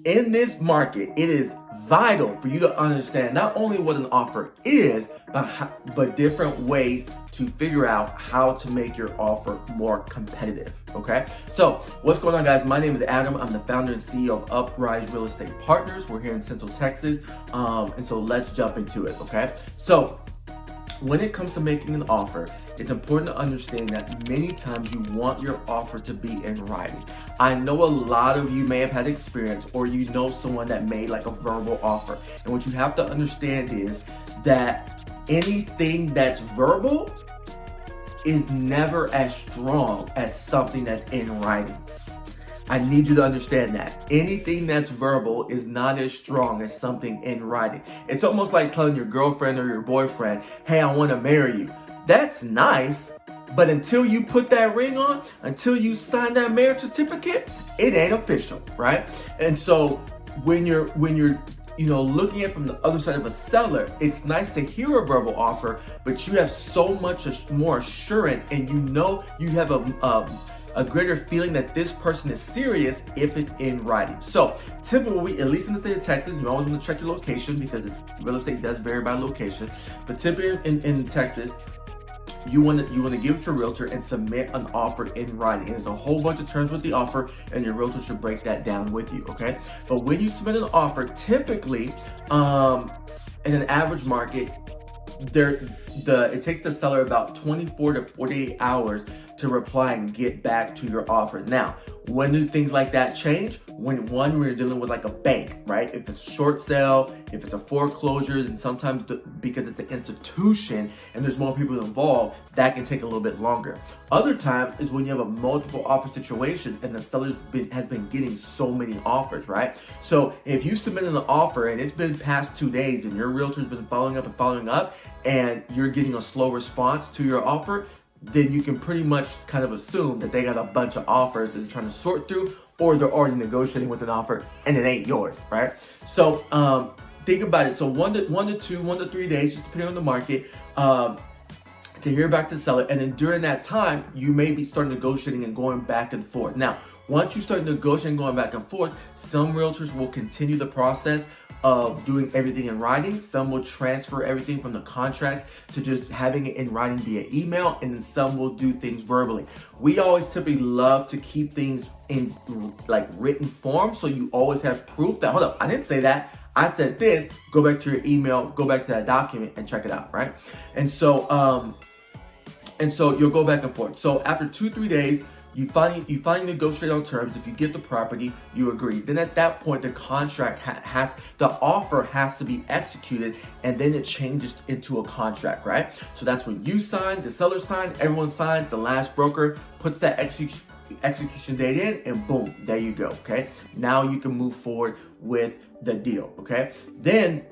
in this market, it is vital for you to understand not only what an offer is, but different ways to figure out how to make your offer more competitive, okay? So what's going on, guys? My name is Adam. I'm the founder and CEO of Uprise Real Estate Partners. We're here in Central Texas, and so let's jump into it, okay? So when it comes to making an offer, it's important to understand that many times you want your offer to be in writing. I know a lot of you may have had experience, or you know someone that made like a verbal offer. And what you have to understand is that anything that's verbal is never as strong as something that's in writing. I need you to understand that. Anything that's verbal is not as strong as something in writing. It's almost like telling your girlfriend or your boyfriend, hey, I want to marry you. That's nice, but until you put that ring on, until you sign that marriage certificate, it ain't official, right? And so when you're looking at it from the other side of a seller, it's nice to hear a verbal offer, but you have so much more assurance, and you have a greater feeling that this person is serious if it's in writing. So typically, at least in the state of Texas, you always want to check your location because real estate does vary by location. But typically in Texas, you want to give it to a realtor and submit an offer in writing. And there's a whole bunch of terms with the offer, and your realtor should break that down with you, okay? But when you submit an offer, typically in an average market, it takes the seller about 24 to 48 hours to reply and get back to your offer. Now, when do things like that change? When we're dealing with like a bank, right? If it's a short sale, if it's a foreclosure, and sometimes because it's an institution and there's more people involved, that can take a little bit longer. Other times is when you have a multiple offer situation and the seller has been getting so many offers, right? So if you submit an offer and it's been past 2 days and your realtor's been following up and you're getting a slow response to your offer, then you can pretty much kind of assume that they got a bunch of offers that they're trying to sort through, or they're already negotiating with an offer and it ain't yours, right? So think about it. So 1 to 3 days, just depending on the market, to hear back to the seller. And then during that time, you may be starting negotiating and going back and forth. Now, once you start negotiating and going back and forth, some realtors will continue the process of doing everything in writing. Some will transfer everything from the contracts to just having it in writing via email, and then some will do things verbally. We always typically love to keep things in like written form, so you always have proof that, hold up, I didn't say that, I said this. Go back to your email, go back to that document and check it out, right? And so you'll go back and forth. So after 2-3 days, you finally negotiate on terms. If you get the property, you agree. Then at that point, the contract the offer has to be executed, and then it changes into a contract, right? So that's when you sign, the seller signs, everyone signs, the last broker puts that execution date in, and boom, there you go, okay? Now you can move forward with the deal, okay? Then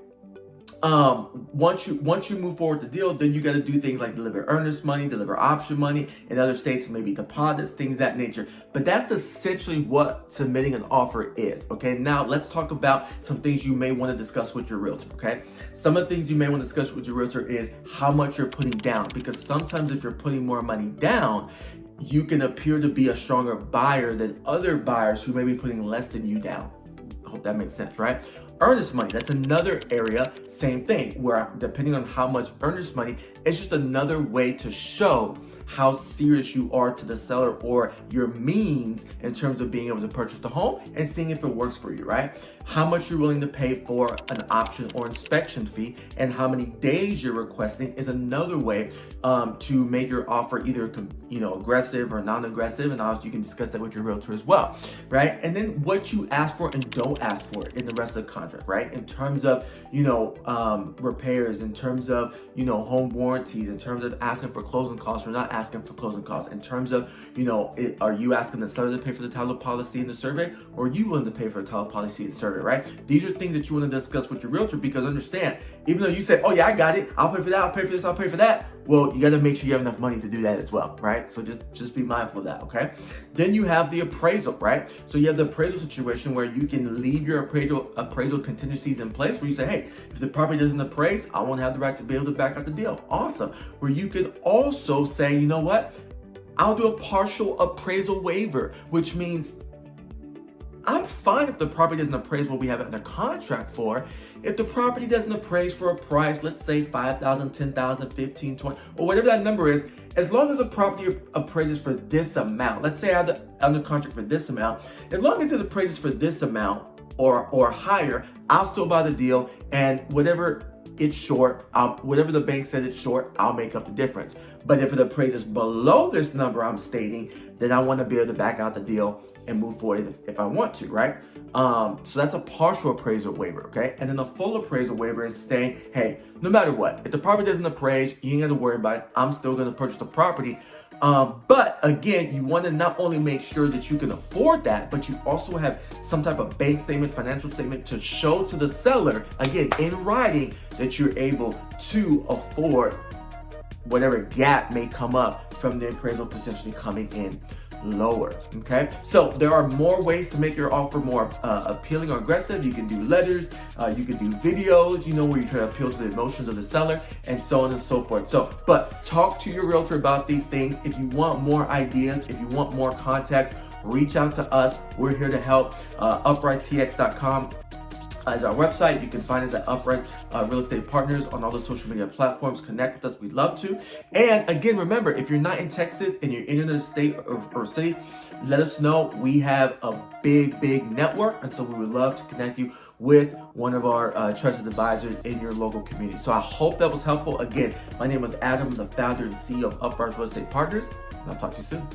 once you move forward the deal, then you got to do things like deliver earnest money, deliver option money. In other states, maybe deposits, things of that nature. But that's essentially what submitting an offer is, okay? Now, let's talk about some things you may want to discuss with your realtor, okay? Some of the things you may want to discuss with your realtor is how much you're putting down, because sometimes if you're putting more money down, you can appear to be a stronger buyer than other buyers who may be putting less than you down. I hope that makes sense, right? Earnest money, that's another area, same thing, where depending on how much earnest money, it's just another way to show how serious you are to the seller or your means in terms of being able to purchase the home and seeing if it works for you, right? How much you're willing to pay for an option or inspection fee, and how many days you're requesting is another way to make your offer either aggressive or non-aggressive, and obviously you can discuss that with your realtor as well, right? And then what you ask for and don't ask for in the rest of the contract, right? In terms of repairs, in terms of home warranties, in terms of asking for closing costs or not asking for closing costs, in terms of are you asking the seller to pay for the title policy and the survey, or are you willing to pay for the title policy and survey, right? These are things that you want to discuss with your realtor, because understand, even though you say, oh yeah, I got it, I'll pay for that, I'll pay for this, I'll pay for that, well, you got to make sure you have enough money to do that as well, right? So just be mindful of that, okay? Then you have the appraisal, right? So you have the appraisal situation where you can leave your appraisal contingencies in place, where you say, hey, if the property doesn't appraise, I won't have the right to be able to back out the deal. Awesome. Where you can also say, you know what? I'll do a partial appraisal waiver, which means I'm fine if the property doesn't appraise what we have it under contract for. If the property doesn't appraise for a price, let's say 5,000, 10,000, 15, 20, or whatever that number is, as long as the property appraises for this amount, let's say I have it under contract for this amount, as long as it appraises for this amount or higher, I'll still buy the deal, and whatever it's short, whatever the bank says it's short, I'll make up the difference. But if it appraises below this number I'm stating, then I want to be able to back out the deal and move forward if I want to, right? So that's a partial appraisal waiver, okay? And then a full appraisal waiver is saying, hey, no matter what, if the property doesn't appraise, you ain't got to worry about it. I'm still going to purchase the property. But again, you want to not only make sure that you can afford that, but you also have some type of bank statement, financial statement to show to the seller, again, in writing, that you're able to afford whatever gap may come up from the appraisal potentially coming in lower. Okay, so there are more ways to make your offer more appealing or aggressive. You can do letters, you can do videos, where you try to appeal to the emotions of the seller, and so on and so forth. So, but talk to your realtor about these things. If you want more ideas, if you want more context, reach out to us. We're here to help. UpRiseTX.com is our website. You can find us at Uprise Real Estate Partners on all the social media platforms. Connect with us. We'd love to. And again, remember, if you're not in Texas and you're in another state or city, let us know. We have a big network, and so we would love to connect you with one of our trusted advisors in your local community. So I hope that was helpful. Again, my name is Adam, the founder and CEO of Uprise Real Estate Partners, and I'll talk to you soon.